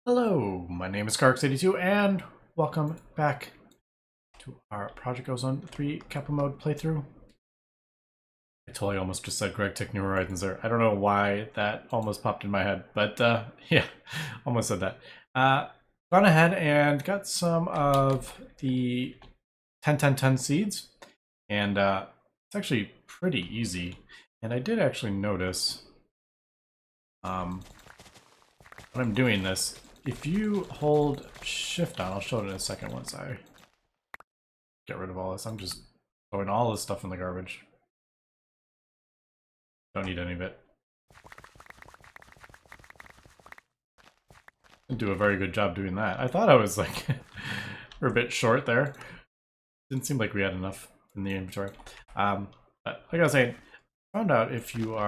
Hello, my name is Karks82 and welcome back to our Project Ozone 3 Kappa mode playthrough. I totally almost just said Greg Tech New Horizons there. I don't know why that almost popped in my head, but yeah, almost said that. Gone ahead and got some of the 10-10-10 seeds, and it's actually pretty easy. And I did actually notice when I'm doing this, if you hold shift down, I'll show it in a second once I get rid of all this. I'm just throwing all this stuff in the garbage. Don't need any of it. Didn't do a very good job doing that. I thought I was like we're a bit short there. Didn't seem like we had enough in the inventory. But like I was saying, found out if you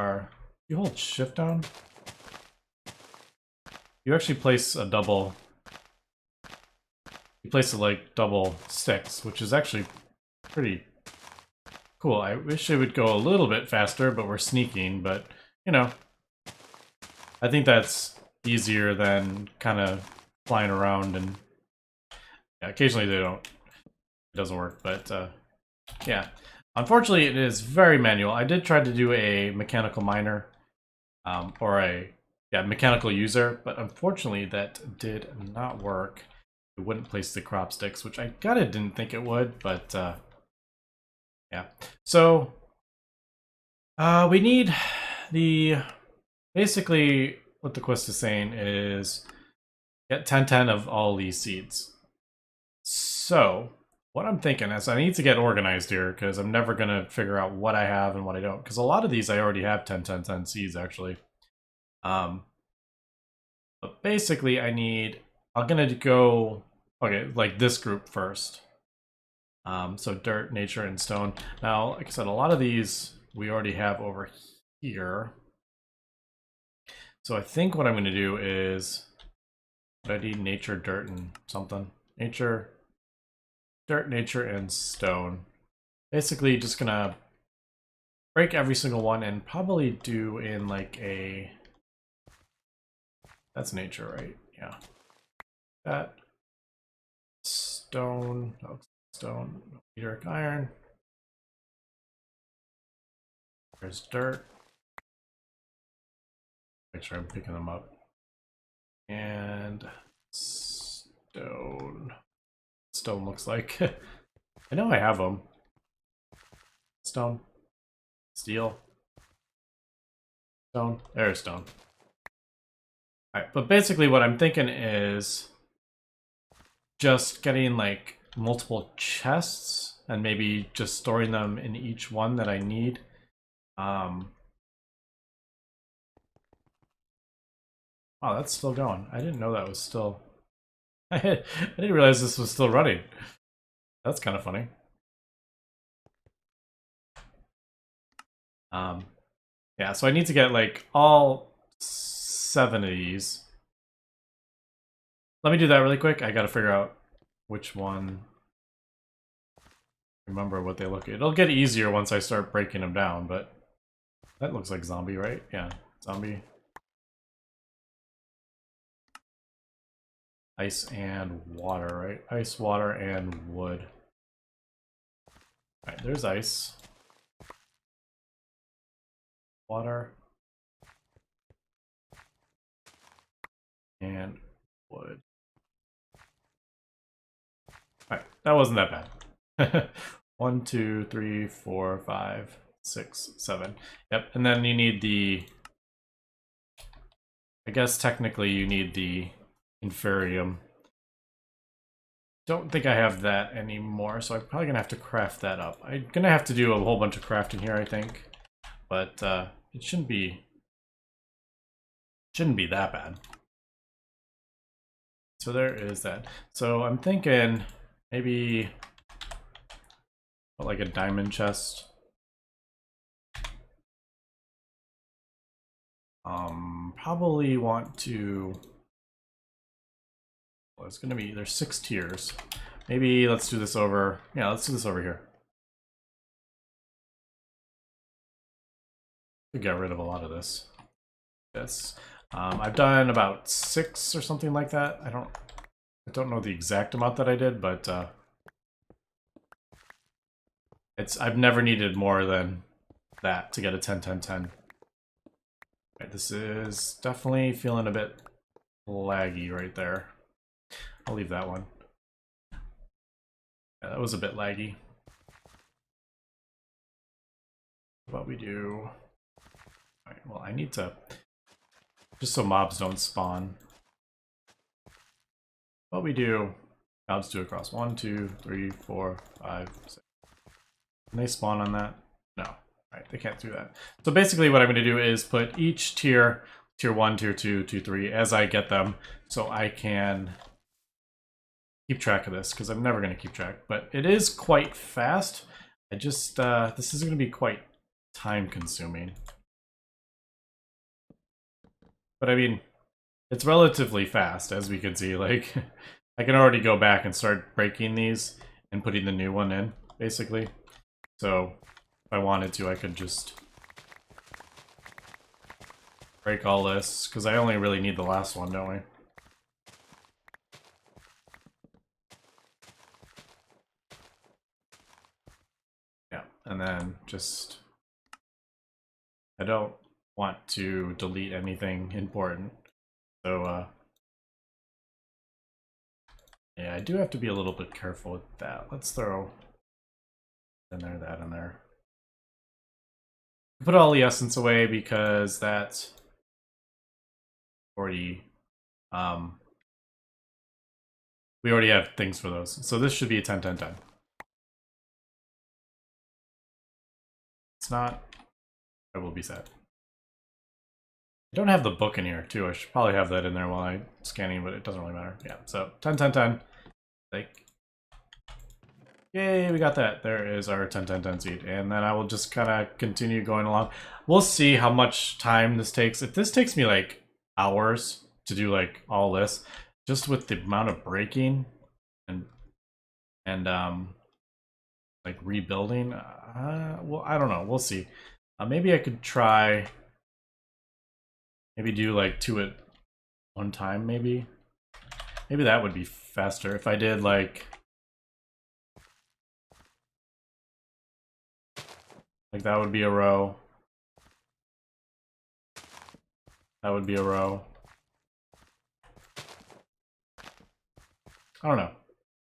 hold shift down, you actually place a double. You place it like double sticks, which is actually pretty cool. I wish it would go a little bit faster, but we're sneaking. But you know, I think that's easier than kind of flying around, and yeah, occasionally it doesn't work, but yeah, unfortunately it is very manual. I did try to do a mechanical miner or a mechanical user, but unfortunately that did not work. It wouldn't place the crop sticks, which I kind of didn't think it would, but yeah. So we need basically what the quest is saying is get 10-10 of all these seeds. So what I'm thinking is I need to get organized here because I'm never going to figure out what I have and what I don't, because a lot of these I already have 10-10-10 seeds actually. But basically I'm going to go, okay, like this group first. So dirt, nature, and stone. Now, like I said, a lot of these we already have over here. So I think what I'm going to do is I need nature, dirt, and something. Nature, dirt, nature, and stone. Basically just gonna break every single one and probably do in like a... That's nature, right? Yeah. That. Stone. Oh, stone. Meteoric iron. There's dirt. Make sure I'm picking them up. And stone. Stone looks like. I know I have them. Stone. Steel. Stone. There's stone. Alright, but basically what I'm thinking is just getting like multiple chests and maybe just storing them in each one that I need. Oh, that's still going. I didn't know that was still... I didn't realize this was still running. That's kind of funny. Yeah, so I need to get like all 7 of these. Let me do that really quick. I gotta figure out which one. Remember what they look like. It'll get easier once I start breaking them down, but that looks like zombie, right? Yeah, zombie. Ice and water, right? Ice, water, and wood. Alright, there's ice. Water. And wood. Alright, that wasn't that bad. 1, 2, 3, 4, 5, 6, 7. Yep, and then you need the... I guess technically you need the inferium. Don't think I have that anymore, so I'm probably gonna have to craft that up. I'm gonna have to do a whole bunch of crafting here, I think, but it shouldn't be that bad. So there is that. So I'm thinking maybe like a diamond chest. Probably want to... Well, it's gonna be... There's 6 tiers. Maybe let's do this over... Yeah, let's do this over here. To get rid of a lot of this. I've done about 6 or something like that. I don't know the exact amount that I did, but I've never needed more than that to get a 10-10-10. Okay, this is definitely feeling a bit laggy right there. I'll leave that one. Yeah, that was a bit laggy. What we do... Alright, well, I need to... Just so mobs don't spawn. What we do... Mobs do across 1, 2, 3, 4, 5, 6. Can they spawn on that? No. Alright, they can't do that. So basically what I'm going to do is put each tier, tier 1, tier 2, tier 3, as I get them, so I can keep track of this, because I'm never going to keep track. But it is quite fast. I just, this is going to be quite time consuming. But I mean, it's relatively fast, as we can see. Like, I can already go back and start breaking these and putting the new one in, basically. So, if I wanted to, I could just break all this, because I only really need the last one, don't we? Yeah, and then just... I don't want to delete anything important. So, yeah, I do have to be a little bit careful with that. Let's throw in there, that in there. Put all the essence away because that's already, we already have things for those. So this should be a 10-10-10. It's not, I will be sad. I don't have the book in here too. I should probably have that in there while I'm scanning, but it doesn't really matter. Yeah, so 10-10-10. Like, yay, we got that. There is our 10-10-10 seed. And then I will just kind of continue going along. We'll see how much time this takes. If this takes me like hours to do like all this, just with the amount of breaking and like rebuilding, well, I don't know. We'll see. Maybe I could try, maybe do like 2 at one time, maybe. Maybe that would be faster if I did like that would be a row. That would be a row. I don't know.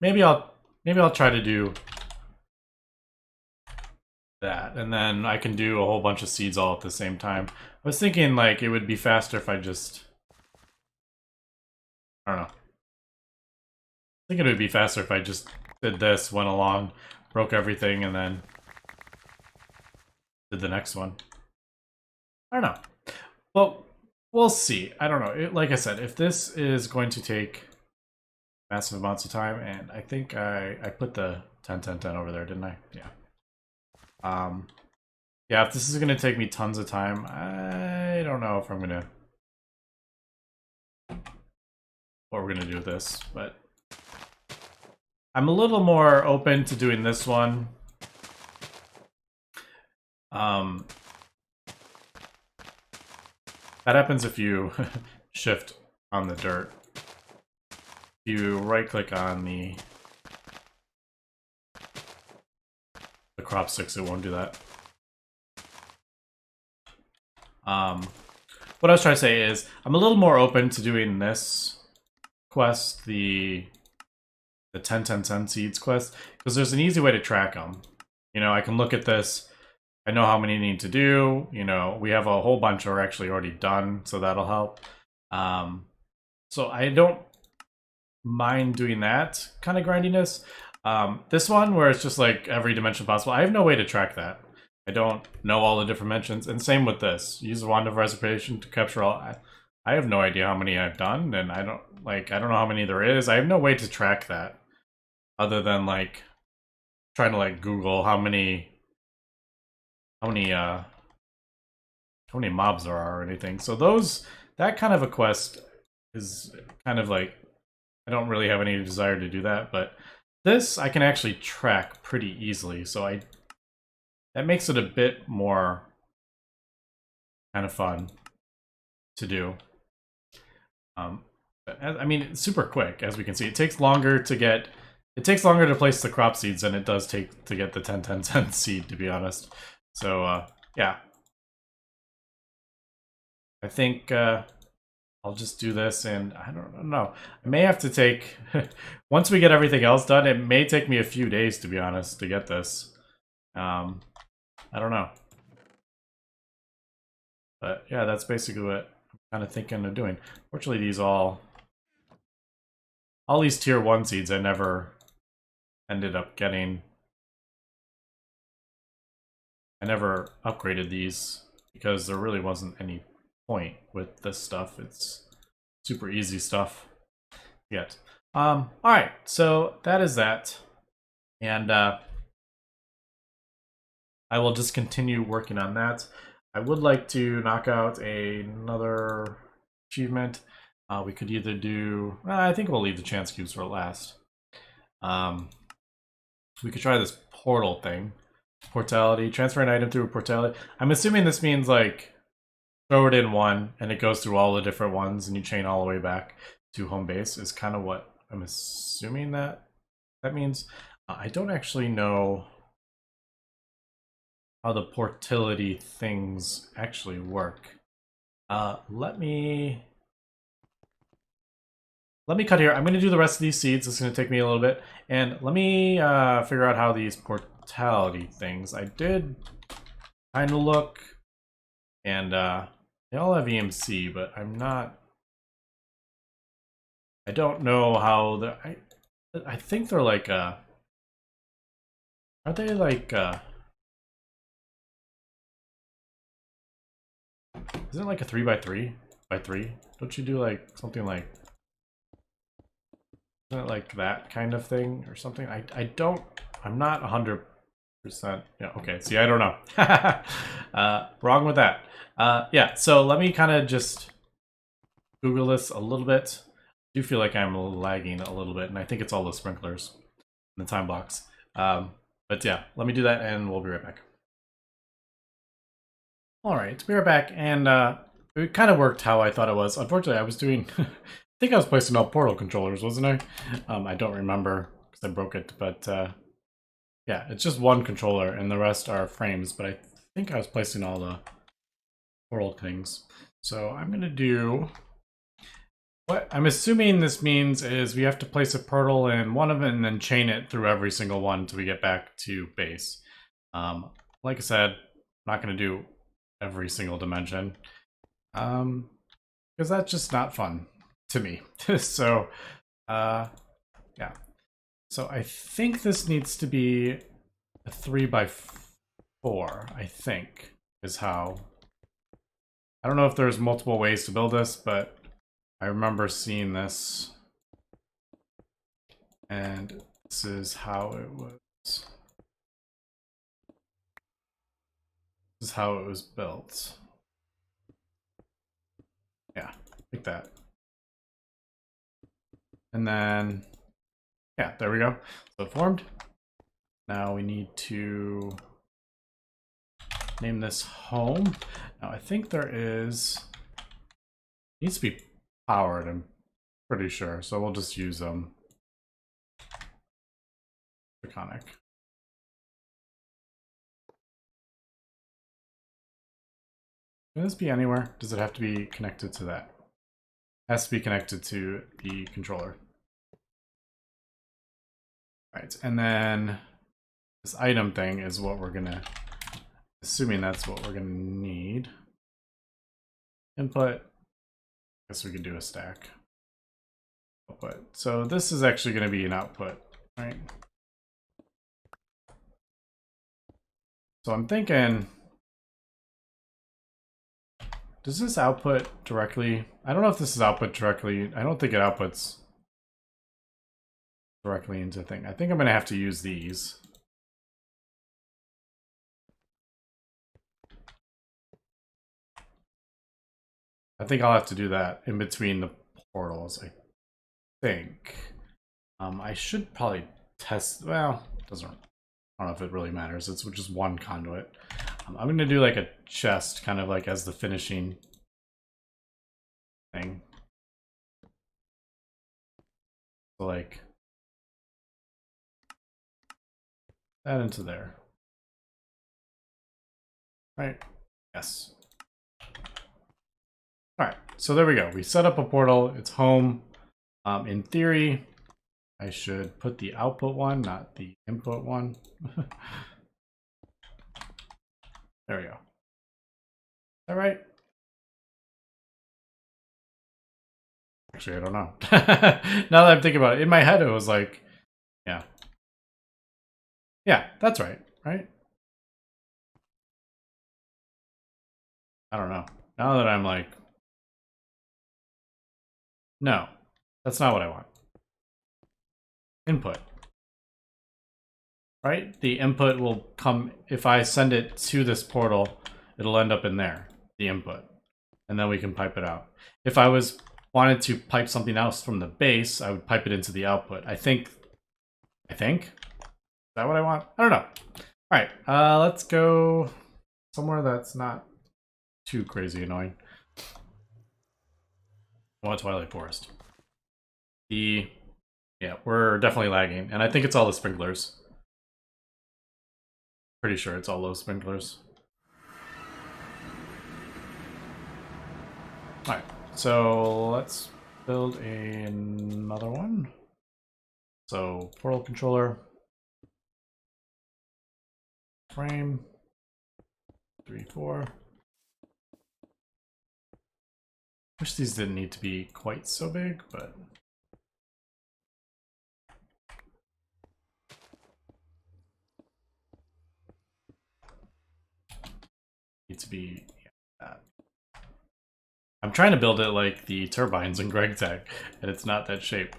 Maybe I'll try to do that, and then I can do a whole bunch of seeds all at the same time. I was thinking like it would be faster if I just, I don't know. I think it would be faster if I just did this, went along, broke everything, and then did the next one. I don't know. Well, we'll see. I don't know. Like I said, if this is going to take massive amounts of time, and I think I put the 10-10-10 over there, didn't I? Yeah. Yeah, if this is gonna take me tons of time, I don't know if I'm gonna what we're gonna do with this, but I'm a little more open to doing this one. That happens if you shift on the dirt. If you right click on the crop sticks, it won't do that. What I was trying to say is I'm a little more open to doing this quest, the 10-10-10 seeds quest, because there's an easy way to track them. You know, I can look at this. I know how many I need to do. You know, we have a whole bunch are actually already done, so that'll help. So I don't mind doing that kind of grindiness. This one, where it's just like every dimension possible, I have no way to track that. I don't know all the different dimensions, and same with this. Use the wand of reservation to capture all. I have no idea how many I've done, and I don't know how many there is. I have no way to track that, other than like trying to like Google how many mobs there are or anything. So that kind of a quest is kind of like, I don't really have any desire to do that, but this I can actually track pretty easily, so that makes it a bit more kind of fun to do. I mean, it's super quick, as we can see. It takes longer to place the crop seeds than it does take to get the 10-10-10 seed, to be honest. So, yeah. I think I'll just do this, and I don't know. I may have to take... once we get everything else done, it may take me a few days, to be honest, to get this. I don't know. But yeah, that's basically what I'm kind of thinking of doing. Fortunately, all these tier 1 seeds I never ended up getting. I never upgraded these because there really wasn't any point with this stuff. It's super easy stuff to get. Alright, so that is that. And I will just continue working on that. I would like to knock out another achievement. We could either do... I think we'll leave the chance cubes for last. We could try this portal thing. Portality. Transfer an item through a portality. I'm assuming this means, like, throw it in one, and it goes through all the different ones, and you chain all the way back to home base, is kind of what I'm assuming that means. I don't actually know how the portality things actually work. Let me cut here. I'm going to do the rest of these seeds. It's going to take me a little bit. And let me figure out how these portality things... I did kind of look, and they all have EMC, but I'm not... I don't know how the... I think they're like... Are they like... Isn't it like a 3x3 by 3? Don't you do like something like... Isn't it like that kind of thing or something? I'm not 100%. Yeah, okay, see, I don't know. Wrong with that. Yeah, so let me kind of just Google this a little bit. I do feel like I'm lagging a little bit, and I think it's all the sprinklers and the time blocks. But yeah, let me do that, and we'll be right back. Alright, we are back, and it kind of worked how I thought it was. Unfortunately, I was doing... I think I was placing all portal controllers, wasn't I? I don't remember, because I broke it, but yeah, it's just one controller, and the rest are frames, but I think I was placing all the portal things. So I'm going to do... What I'm assuming this means is we have to place a portal in one of them and then chain it through every single one until we get back to base. Like I said, I'm not going to do every single dimension, because that's just not fun to me. So yeah, so I think this needs to be a 3x4, I think, is how... I don't know if there's multiple ways to build this, but I remember seeing this, and this is how it was. This is how it was built. Yeah, like that. And then, yeah, there we go. So it formed. Now we need to name this home. Now I think there is... needs to be powered, I'm pretty sure. So we'll just use Iconic. Can this be anywhere? Does it have to be connected to that? It has to be connected to the controller. Right, and then this item thing is what we're gonna... Assuming that's what we're gonna need. Input. Guess we could do a stack. Output. So this is actually going to be an output, right? So I'm thinking, does this output directly? I don't know if this is output directly. I don't think it outputs directly into the thing. I think I'm going to have to use these. I think I'll have to do that in between the portals, I think. I should probably test... Well, it doesn't... I don't know if it really matters. It's just one conduit. I'm going to do like a chest, kind of like as the finishing thing. So like that into there. Right? Yes. Alright, so there we go. We set up a portal, it's home. In theory, I should put the output one, not the input one. There we go. Is that right? Actually, I don't know. Now that I'm thinking about it, in my head it was like, yeah. Yeah, that's right, right? I don't know. Now that I'm like, no, that's not what I want. Input. Right? The input will come, if I send it to this portal, it'll end up in there, the input. And then we can pipe it out. If I wanted to pipe something else from the base, I would pipe it into the output. I think? Is that what I want? I don't know. Alright, let's go somewhere that's not too crazy annoying. I want Twilight Forest. Yeah, we're definitely lagging. And I think it's all the sprinklers. Pretty sure it's all those sprinklers. Alright, so let's build another one. So, portal controller. Frame. 3, 4. Wish these didn't need to be quite so big, but... need to be that. I'm trying to build it like the turbines in GregTech, and it's not that shape.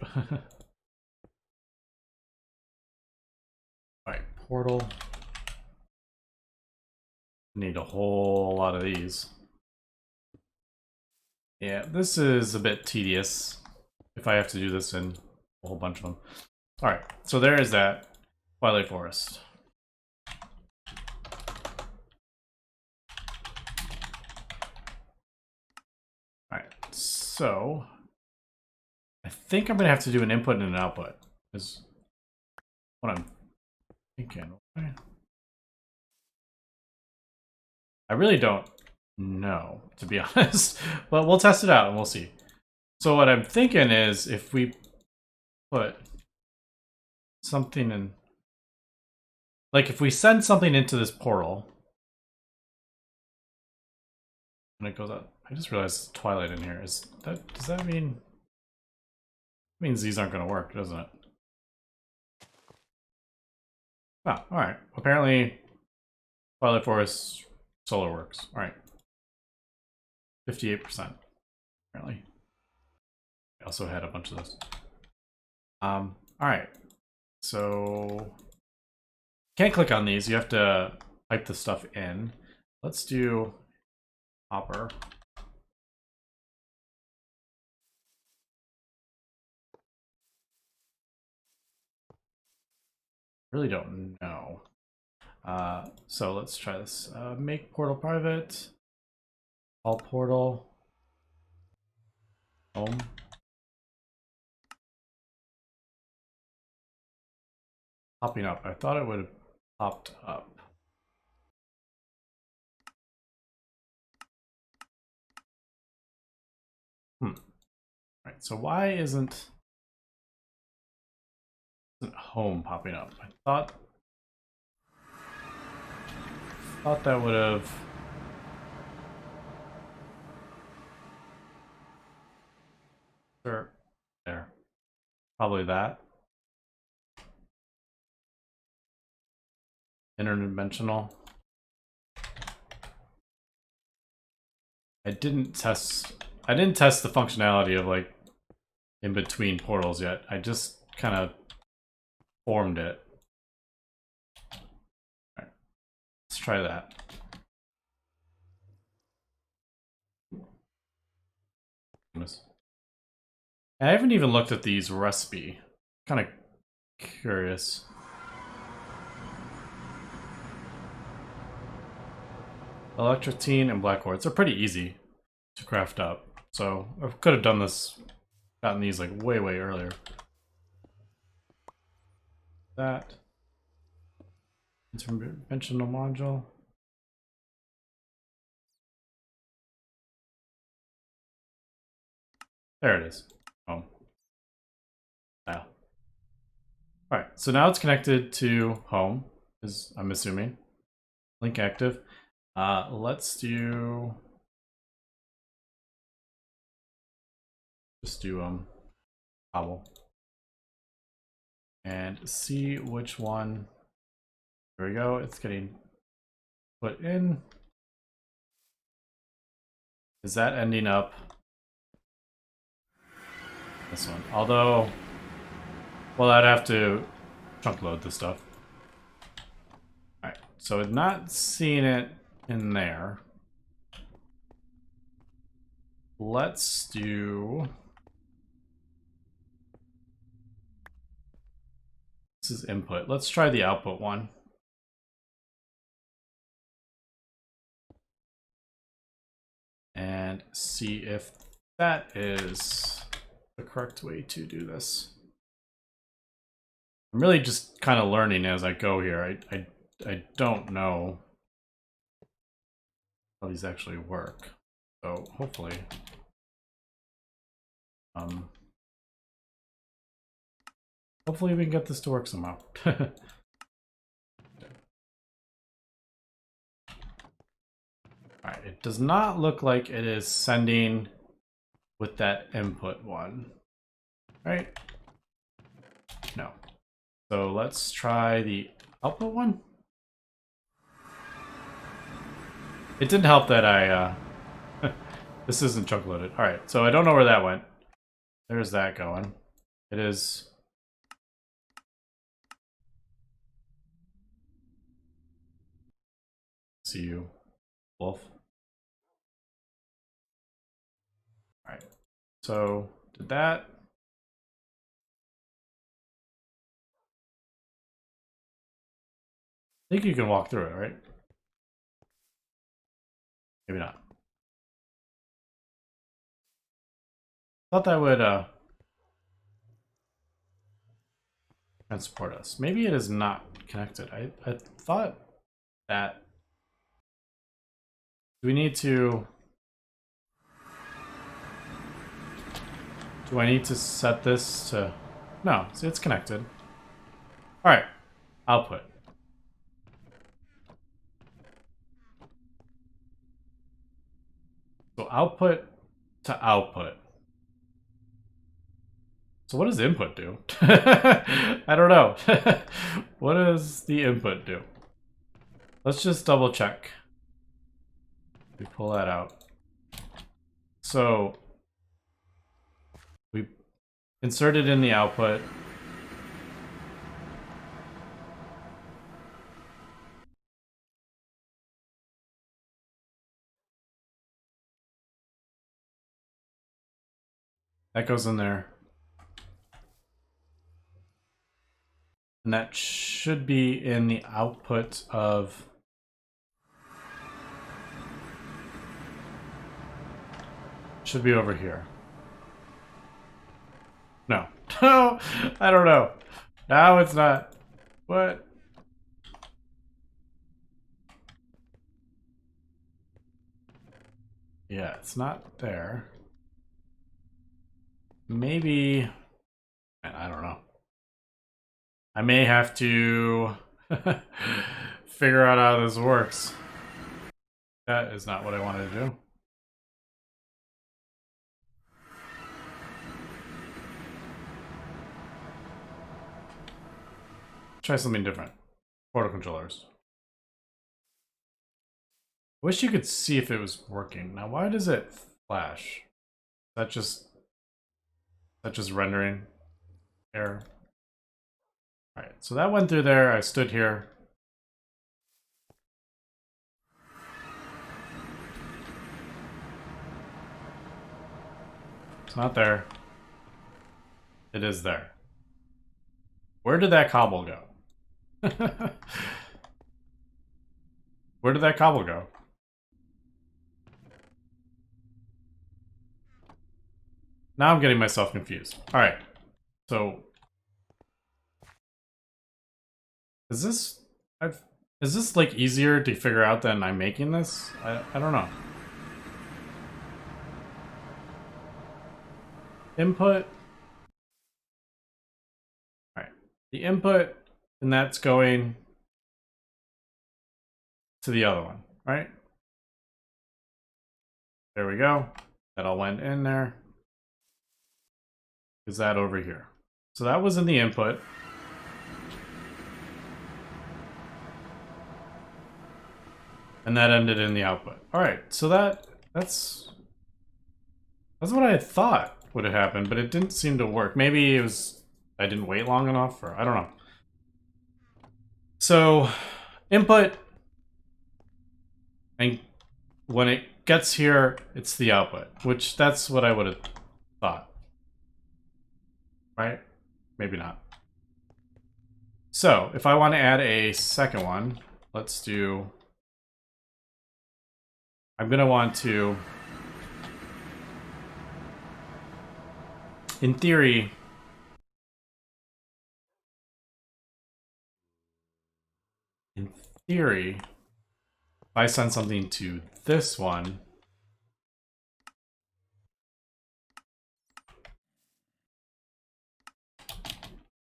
Alright, portal. Need a whole lot of these. Yeah, this is a bit tedious if I have to do this in a whole bunch of them. Alright, so there is that Twilight Forest. Alright, so I think I'm gonna have to do an input and an output, is what I'm thinking. I really don't know, to be honest, but we'll test it out and we'll see. So what I'm thinking is if we put something in, like if we send something into this portal and it goes out, I just realized Twilight in here. Does that mean, it means these aren't going to work, doesn't it? Oh, alright. Apparently Twilight Forest solar works. Alright. 58%, apparently. I also had a bunch of those. Alright. So can't click on these, you have to type the stuff in. Let's do hopper. Really don't know. So let's try this. Make portal private. All portal. Home. Popping up. I thought it would have popped up. Right. So why isn't home popping up? I thought that would have. Sure. There. Probably that. Interdimensional. I didn't test the functionality of like in between portals yet. I just kind of formed it. All right. Let's try that. I haven't even looked at these recipe. Kind of curious. Electrotine and black quartz are pretty easy to craft up. So I could have done this, gotten these like way earlier. that. Interventional module. There it is. Home. Now. Alright, so now it's connected to home, is I'm assuming. Link active. Let's do just do cobble. And see which one. There we go, it's getting put in. Is that ending up this one? Although, well, I'd have to chunk load this stuff. Alright, so not seeing it in there. Let's do... This is input. Let's try the output one. And see if that is the correct way to do this. I'm really just kind of learning as I go here. I don't know how these actually work. So hopefully hopefully we can get this to work somehow. Alright, it does not look like it is sending with that input one. Right? No. So let's try the output one. It didn't help that I this isn't chunk loaded. Alright, so I don't know where that went. There's that going. It is... See you, Wolf. Alright, so did that. I think you can walk through it, right? Maybe not. Thought that would transport us. Maybe it is not connected. I thought that... Do we need to... Do I need to set this to... No, see, it's connected. Alright, output. So output to output. So what does input do? I don't know. What does the input do? Let's just double check. We pull that out. So we insert it in the output. That goes in there. And that should be in the output of... Should be over here. No. No, I don't know. No, it's not. What? Yeah, it's not there. Maybe... I don't know. I may have to figure out how this works. That is not what I wanted to do. Try something different. Portal controllers. Wish you could see if it was working. Now, why does it flash? Is that just rendering error? Alright, so that went through there. I stood here. It's not there. It is there. Where did that cobble go? Where did that cobble go? Now I'm getting myself confused. Alright. So Is this... Is this like easier to figure out than I'm making this? I don't know. Input. Alright. The input, and that's going to the other one, right? There we go. That all went in there. Is that over here? So that was in the input. And that ended in the output. Alright, so that's what I had thought would have happened, but it didn't seem to work. Maybe it was I didn't wait long enough, or I don't know. So input, and when it gets here, it's the output, which that's what I would have thought. Right? Maybe not. So if I want to add a second one, let's do... I'm going to want to... In theory... if I send something to this one...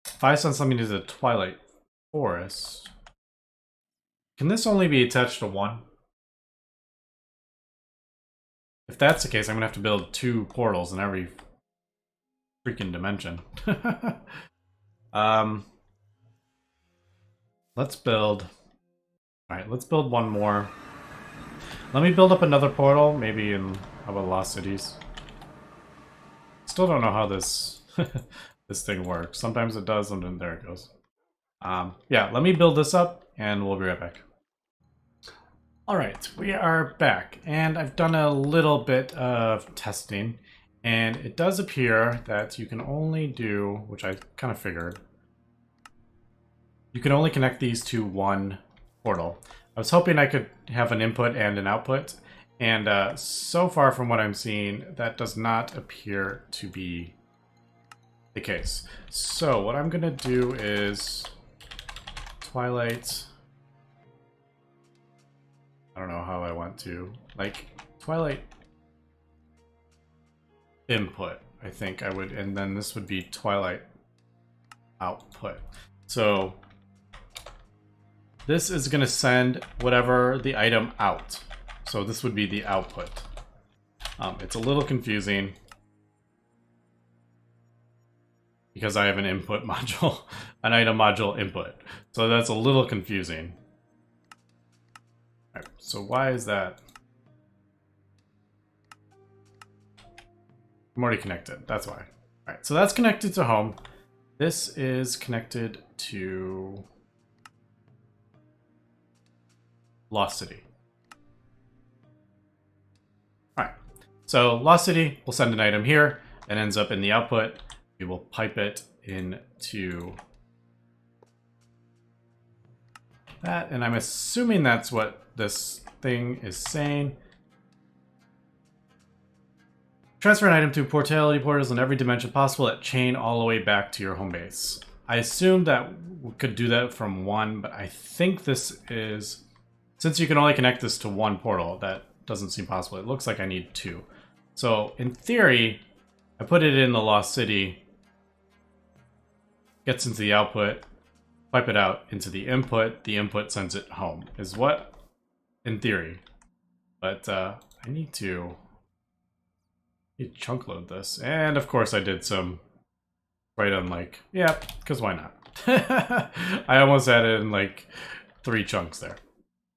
If I send something to the Twilight Forest... Can this only be attached to one? If that's the case, I'm gonna have to build 2 portals in every freaking dimension. Let's build... Alright, let's build one more. Let me build up another portal, maybe in... How about Lost Cities? Still don't know how this this thing works. Sometimes it does, and then there it goes. Yeah, let me build this up, and we'll be right back. Alright, we are back, and I've done a little bit of testing, and it does appear that you can only do, which I kind of figured, you can only connect these to one portal. I was hoping I could have an input and an output, and so far from what I'm seeing, that does not appear to be the case. So what I'm going to do is Twilight... I don't know how I want to, like, Twilight input, I think I would, and then this would be Twilight output. So this is going to send whatever the item out. So this would be the output. It's a little confusing because I have an input module, an item module input. So that's a little confusing. All right, so why is that? I'm already connected, that's why. All right, so that's connected to home. This is connected to Lost City. All right, so Lost City will send an item here. It ends up in the output. We will pipe it into that, and I'm assuming that's what this thing is saying. Transfer an item to Portality portals in every dimension possible at chain all the way back to your home base. I assumed that we could do that from one, but I think this is... Since you can only connect this to one portal, that doesn't seem possible. It looks like I need 2. So, in theory, I put it in the Lost City, gets into the output, pipe it out into the input sends it home, is what? In theory. But, I need to chunk load this. And, of course, I did some right on, like, yeah, because why not? I almost added in, like, 3 chunks there.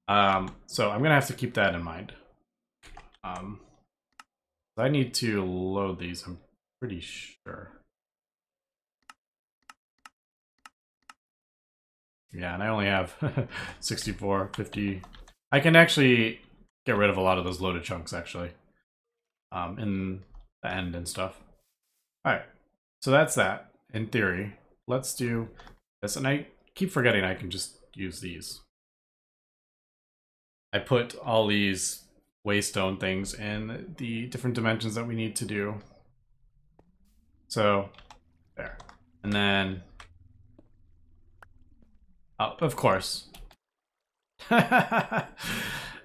So I'm gonna have to keep that in mind. I need to load these, I'm pretty sure. Yeah, and I only have 64, 50. I can actually get rid of a lot of those loaded chunks, actually. In the end and stuff. Alright, so that's that, in theory. Let's do this, and I keep forgetting I can just use these. I put all these waystone things in the different dimensions that we need to do. So, there. And then Oh, of course.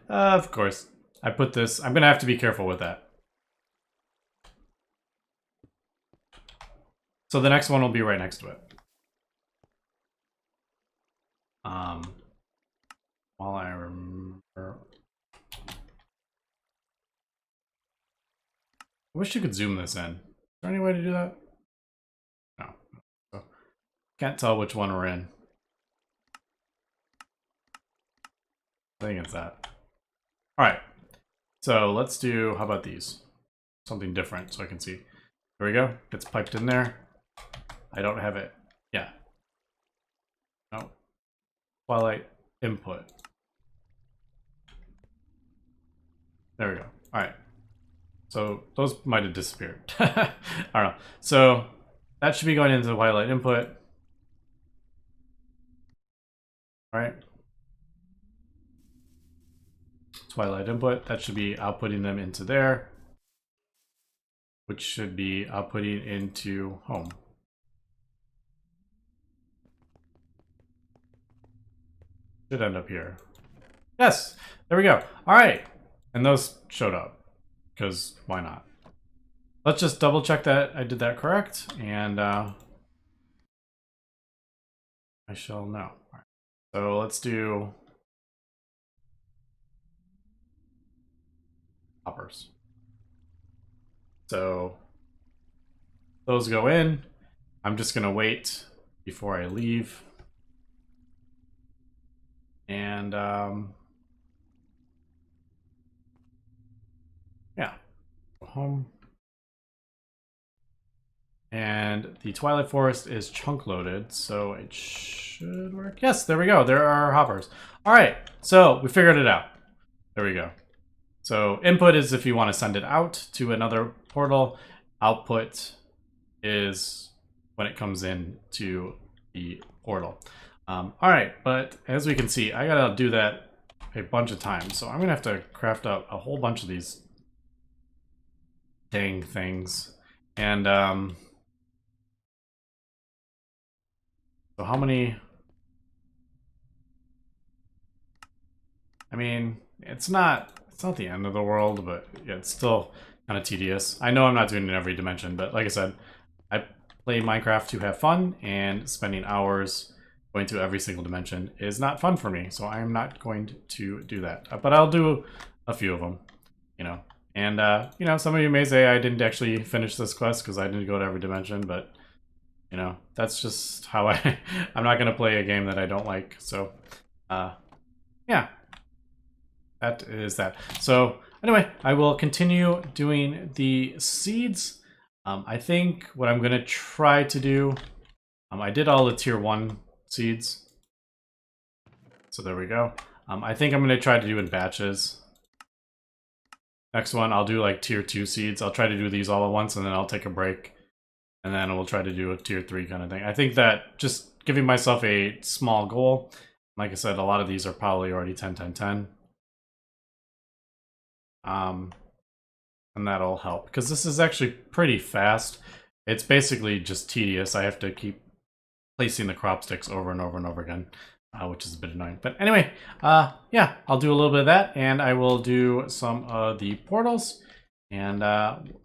Of course. I put this... I'm gonna have to be careful with that. So the next one will be right next to it. While I remember... I wish you could zoom this in. Is there any way to do that? No. So, can't tell which one we're in. I think it's that. Alright. So let's do, how about these? Something different so I can see. There we go. It's piped in there. I don't have it. Yeah. No. Twilight input. There we go. Alright. So those might have disappeared. I don't know. So that should be going into the twilight input. Alright. Twilight input. That should be outputting them into there. Which should be outputting into home. Should end up here. Yes! There we go. Alright. And those showed up. Because why not? Let's just double check that I did that correct, and I shall know. Right. So let's do hoppers. So those go in. I'm just gonna wait before I leave. And yeah, go home. And the Twilight Forest is chunk loaded, so it should work. Yes, there we go. There are hoppers. All right, so we figured it out. There we go. So input is if you want to send it out to another portal. Output is when it comes in to the portal. All right, but as we can see, I gotta do that a bunch of times. So I'm gonna have to craft out a whole bunch of these dang things. And so how many? I mean, it's not the end of the world, but yeah, it's still kind of tedious. I know I'm not doing it in every dimension, but like I said, I play Minecraft to have fun, and spending hours going through every single dimension is not fun for me, so I'm not going to do that. But I'll do a few of them, you know. And, you know, some of you may say I didn't actually finish this quest because I didn't go to every dimension, but, you know, that's just how I'm not going to play a game that I don't like, so, yeah. That is that. So, anyway, I will continue doing the seeds. I think what I'm going to try to do... I did all the tier 1 seeds. So there we go. I think I'm going to try to do in batches. Next one, I'll do like tier 2 seeds. I'll try to do these all at once, and then I'll take a break. And then we'll try to do a tier 3 kind of thing. I think that just giving myself a small goal. Like I said, a lot of these are probably already 10, 10, 10. And that'll help, because this is actually pretty fast. It's basically just tedious. I have to keep placing the crop sticks over and over and over again, which is a bit annoying. But anyway, yeah, I'll do a little bit of that, and I will do some of the portals, and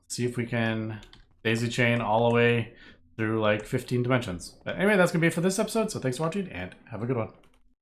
see if we can daisy chain all the way through like 15 dimensions. But anyway, that's gonna be it for this episode, so thanks for watching, and have a good one.